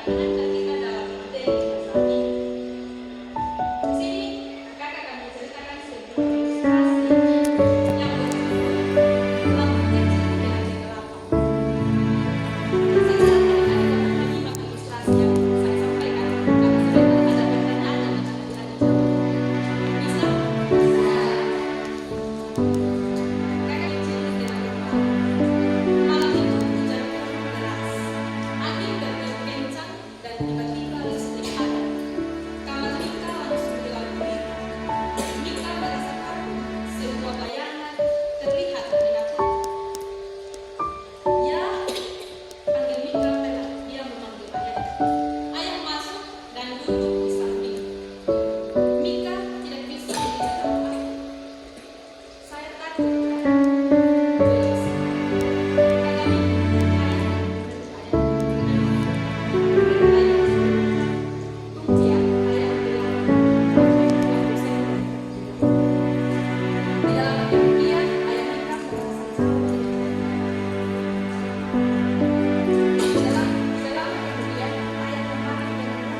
menangkan kita dalam materi kita saat ini. Di sini kakak akan menceritakan sebuah ilustrasi yang berjudul lampu kecil di jalan kegelapan. Sesaat adik-adik dapat menyimak ilustrasi yang saya sampaikan, apabila ada pertanyaan yang bisa adik-adik jawab. Bisa? Kakak kecil di jalan kegelapan. Malam itu hujan deras. Angin bertiup kencang dan tiba-tiba listrik padam. Kamar Mika langsung gelap gulita. Mika merasa takut. Sebuah bayangan terlihat menakutkan. Ya, panggil Mika pelan. Dia memanggil ayahnya. Ayah masuk dan duduk di samping. Mika tidak bisa melihat apa-apa. Saya takut. Jelas. Kata Mika, tunggu ya, ayah bilang. Di dalam kemudian, ayah Mika merasa jauh. Selama kemudian, ayah kembali dengan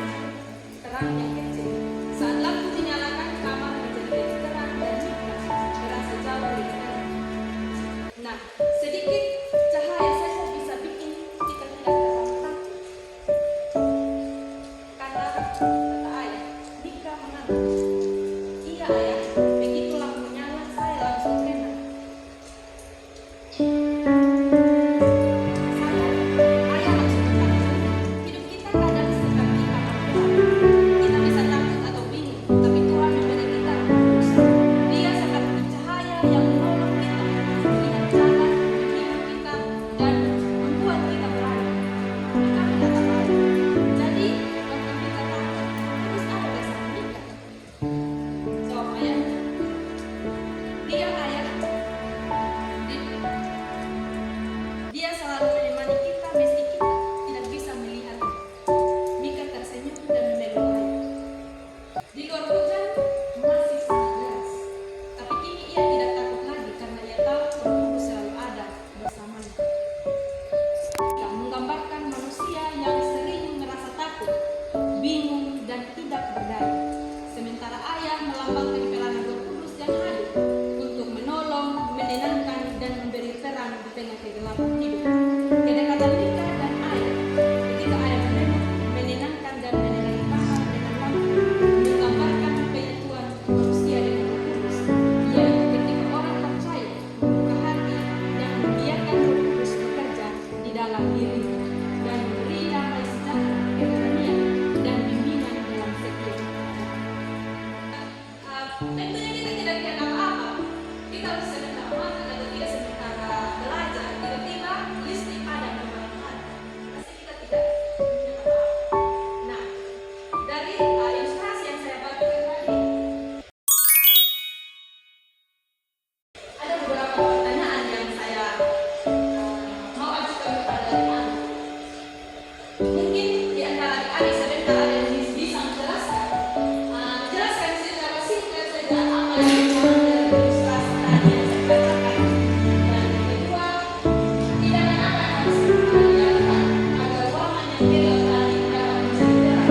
terang yang kecil. Saat lampu dinyalakan, kamar menjadi lebih terang dan Mika merasa jauh lebih tenang. Nah, sedikit cahaya saja bisa bikin kita tidak terlalu takut. Kata ayah, Mika mengangguk. Iya ayah, begitu lampu nyala saya langsung tenang. Ayah langsung berkata, hidup kita kadang seperti kapal gelap. Kita bisa takut atau bingung, tapi Tuhan memberi kita roh kudus. Dia seperti cahaya yang menolong kita melihat jalan hidup kita dan membuat kita berani. Mika menatap ayah. Jadi, waktu Mika takut, terus ada bersama Mika. Jawab ayahnya. Dia ayah. Dia selalu menemani kita meski kita tidak bisa melihat. Mika tersenyum dan memeluk ayah. Di luar hujan masih sangat deras, tapi kini ia tidak takut lagi karena ia tahu Roh Kudus selalu ada bersamanya. Mika menggambarkan manusia yang sering merasa takut, bingung, dan tidak berdaya. Sementara ayah melambangkan pelayanan Roh Kudus yang hadir untuk menolong, menenangkan, dan memberi terang di tengah kegelapan hidup. Kedekatan Mika dan ayah ketika ayah menenangkan dan menerangi kamar dengan lampu menggambarkan penyatuan manusia dengan Roh Kudus, yaitu ketika orang percaya membuka hati dan membiarkan Roh Kudus bekerja di dalam dirinya dan memberi damai sejahtera, keberanian, dan bimbingan dalam setiap tentunya kita tidak kenal apa. Kita harus sebentar makan atau tidak sementara belajar. Tiba-tiba listrik padam di malam hari. Pasti kita tidak punya apa-apa. Nah, dari ilustrasi yang saya bagikan tadi, ada beberapa pertanyaan yang saya mau ajukan kepada adik-adik. Mungkin di antara adik-adik sebentar ada yang bisa menjelaskan. Jelaskan secara singkat saja apa yang dimaksud dari ilustrasi tadi yang saya bacakan. Dan yang kedua, tindakan apa yang harus kita lakukan agar ruangan yang gelap tadi dapat menjadi terang.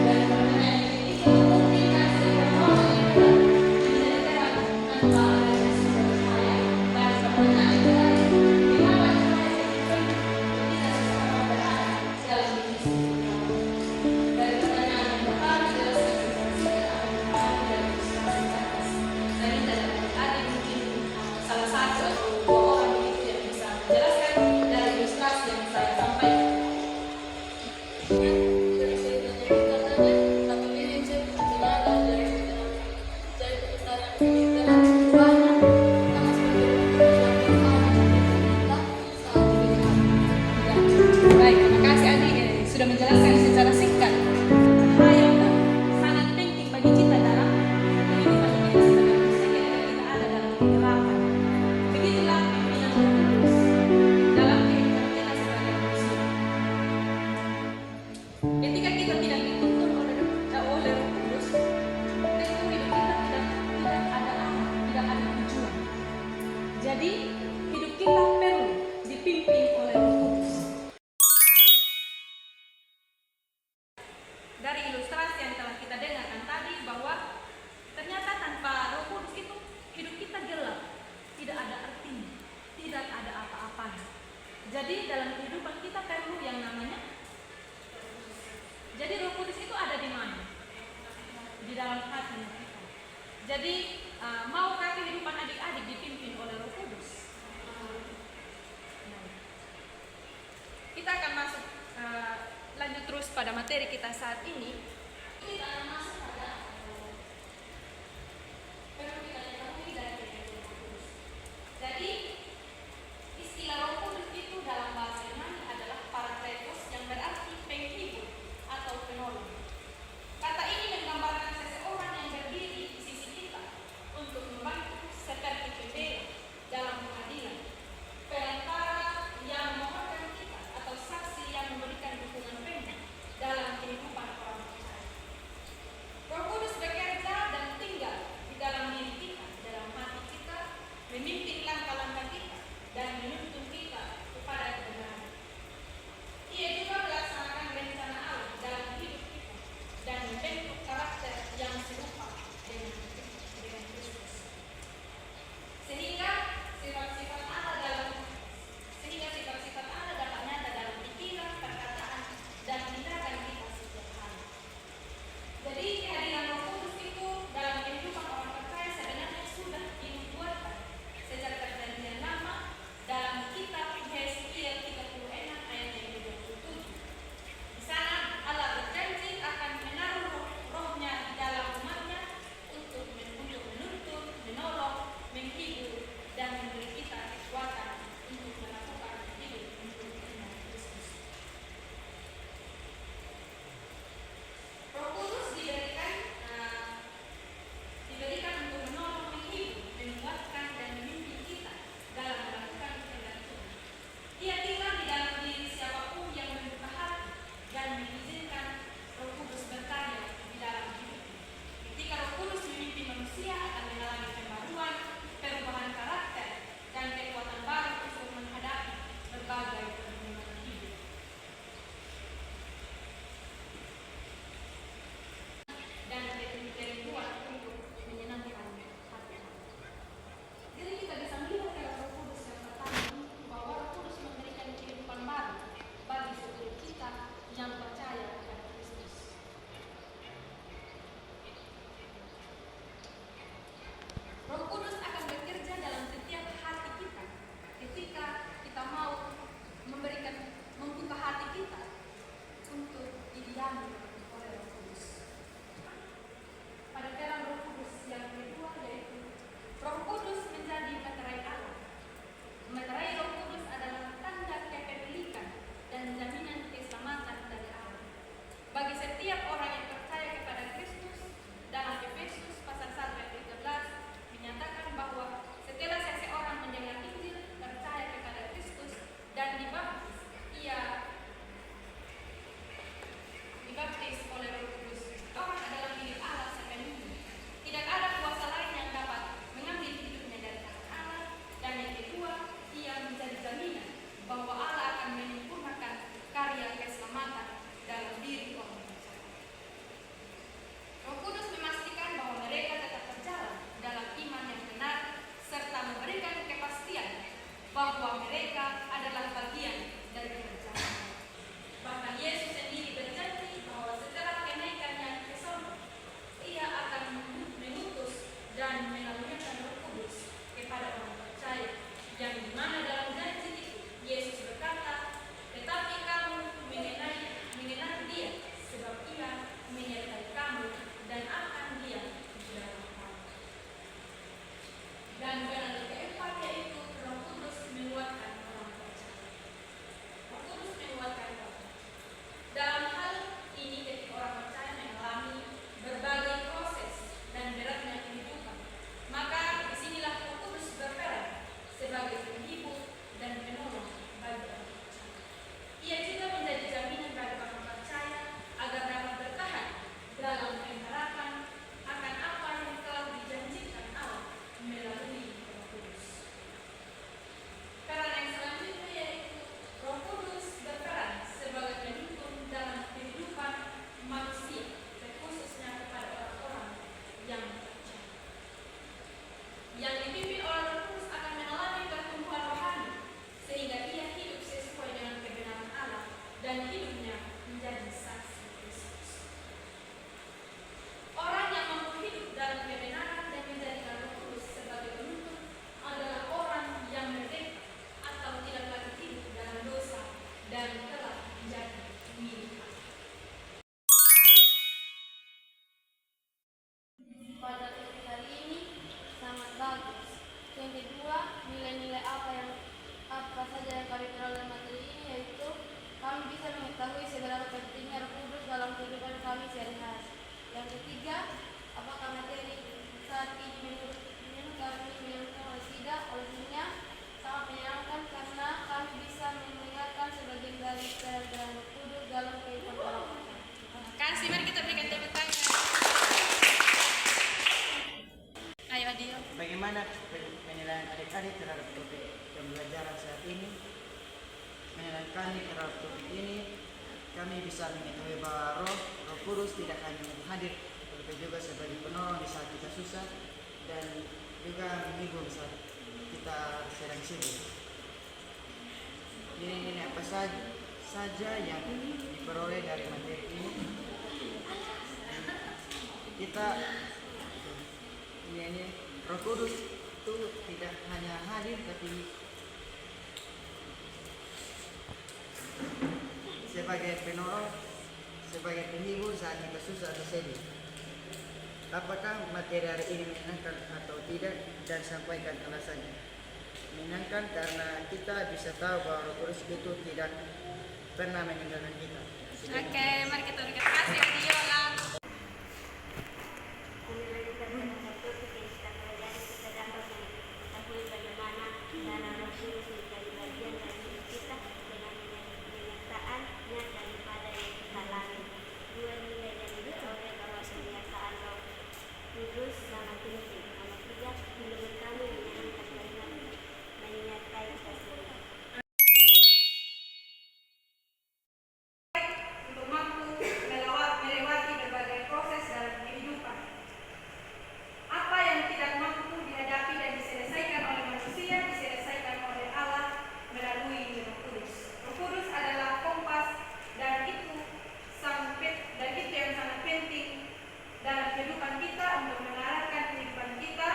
Dan pertanyaan yang ketiga, mungkinkah sehingga ruangan yang gelap menjadi terang tanpa adanya sumber cahaya? Dan pertanyaan yang terakhir, mengapa cahaya begitu penting ketika seseorang berada dalam kondisi kegelapan? Dari pertanyaan yang pertama, jelaskan secara singkat apa yang dimaksud dari ilustrasi di atas. Saya minta dari adik mungkin salah satu atau dua orang begitu yang bisa menjelaskan dari ilustrasi yang saya sampaikan. Baik, terima kasih adik sudah menjelaskan secara singkat. Cahaya pun sangat penting bagi kita dalam kehidupan kita sebagai manusia ketika kita ada dalam kegelapan. Begitulah pimpinan Roh Kudus dalam kehidupan kita sebagai manusia. Ketika kita tidak dituntun oleh Roh Kudus, tentu hidup kita tidak ada arah, tidak ada tujuan. Jadi hidup kita perlu dipimpin oleh Roh Kudus. dari ilustrasi yang telah kita dengarkan tadi bahwa ternyata tanpa Roh Kudus itu hidup kita gelap, tidak ada artinya, tidak ada apa-apanya. Jadi dalam kehidupan kita perlu yang namanya. Jadi Roh Kudus itu ada di mana? Di dalam hati kita. Jadi maukah kehidupan adik-adik dipimpin oleh Roh Kudus? Kita akan masuk lanjut terus pada materi kita saat ini. Kita akan masuk pada perlu kita ketahui dari Roh Kudus. Jadi istilah Roh Kudus itu dalam bahasa Yunani adalah parakletos, yang berarti penghibur atau penolong. Kata ini menggambarkan seseorang yang berdiri di sisi kita untuk membantu seperti pembela dalam pengadilan, perantara yang memohonkan kita, atau saksi yang memberikan dukungan penuh dalam kehidupan orang percaya. Roh Kudus bekerja dan tinggal di dalam diri kita, dalam hati kita, memimpin langkah-langkah kita dan menuntun kita kepada kebenaran. Ia juga melaksanakan rencana Allah dalam hidup kita dan membentuk karakter yang serupa dengan Kristus. Sehingga sifat-sifat Allah dapat nyata dalam pikiran, perkataan, dan tindakan kita setiap hari. Jadi kehadiran Roh Kudus itu dalam kehidupan orang percaya sebenarnya sudah dinubuatkan sejak perjanjian lama dalam kitab Yeskiel 36 ayat 27. Di sana Allah berjanji akan menaruh rohnya di dalam umatnya untuk menuntun, menolong, menghibur, dan memberi kita kekuatan untuk melakukan hidup untuk iman Kristus. Roh Kudus diberikan untuk menolong, menghibur, menguatkan, dan memimpin kita dalam melakukan kehendak Tuhan. Ia tinggal di dalam diri siapapun yang membuka hati dan mengizinkan Roh Kudus berkarya di dalam hidupnya. Ketika Roh Kudus memimpin manusia akan mengalami pembaruan, perubahan karakter, dan kekuatan baru untuk menghadapi berbagai pergumulan hidup. Dan kerinduan untuk menyenangkan hati. Jadi kita bisa melihat dari Roh Kudus yang pertama bahwa Roh Kudus memberikan kehidupan baru bagi setiap kita yang percaya kepada Kristus. Roh Kudus akan bekerja dalam setiap hati kita ketika kita mau membuka hati kita untuk didiami oleh Roh Kudus. Pada dalam Roh Kudus yang kedua yaitu Roh Kudus menjadi meterai Allah. Meterai Roh Kudus adalah tanda kepemilikan dan jaminan keselamatan dari Allah. Bagi setiap orang yang percaya kepada Kristus, dalam Efesus pasal 1 ayat 13 menyatakan bahwa setelah seseorang mendengar Injil, percaya kepada Kristus dan dibaptis, ia dibaptis oleh Roh Kudus. Orang adalah milik Allah sepenuhnya. Tidak ada kuasa lain yang dapat mengambil hidupnya dari tangan Allah. Dan yang kedua, ia menjadi jaminan bahwa Allah akan menyempurnakan karya keselamatan dalam diri orang percaya. Roh Kudus memastikan bahwa mereka tetap berjalan dalam iman yang benar serta memberikan kepastian bahwa mereka adalah bagian dari kerajaan. Bahkan Yesus sendiri berjanji bahwa setelah mengetahui seberapa pentingnya Roh Kudus dalam kehidupan kami sehari-hari. Yang ketiga, apakah materi saat ini menurut kami menyenangkan oleh tidak? Olehnya sangat menyenangkan karena kami bisa mendengarkan sebagian dari peran Roh Kudus dalam kehidupan orang. Terima kasih, mari kita berikan tepuk tangan. Ayo Adio. Bagaimana penilaian adik-adik terhadap topik pembelajaran saat ini? Menilai kami terhadap topik ini, kami bisa mengetahui bahwa Roh Kudus tidak hanya hadir, tetapi juga sebagai penolong di saat kita susah dan juga menghibur saat kita sedang sibuk. Ini apa saja yang diperoleh dari materi ini? Kita ini Roh Kudus itu tidak hanya hadir tapi sebagai penolong, sebagai penghibur saat kita susah atau sedih. Apakah materi hari ini menyenangkan atau tidak, dan sampaikan alasannya. Menyenangkan karena kita bisa tahu bahwa Roh Kudus itu tidak pernah meninggalkan kita. Oke, mari kita berikan kasih Adio lah. Untuk mampu melewati berbagai proses dalam kehidupan. Apa yang tidak mampu dihadapi dan diselesaikan oleh manusia, diselesaikan oleh Allah melalui Roh Kudus. Roh Kudus adalah kompas dan itu yang sangat penting dalam kehidupan kita untuk mengarahkan kehidupan kita.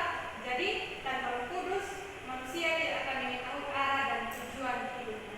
Jadi tanpa Roh Kudus manusia tidak akan mengetahui arah dan tujuan hidupnya.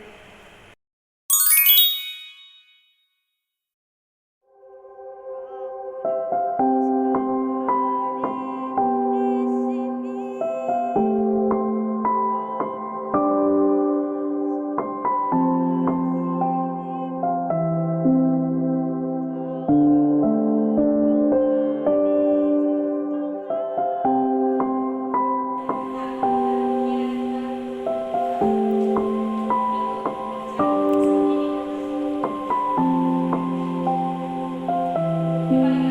Terima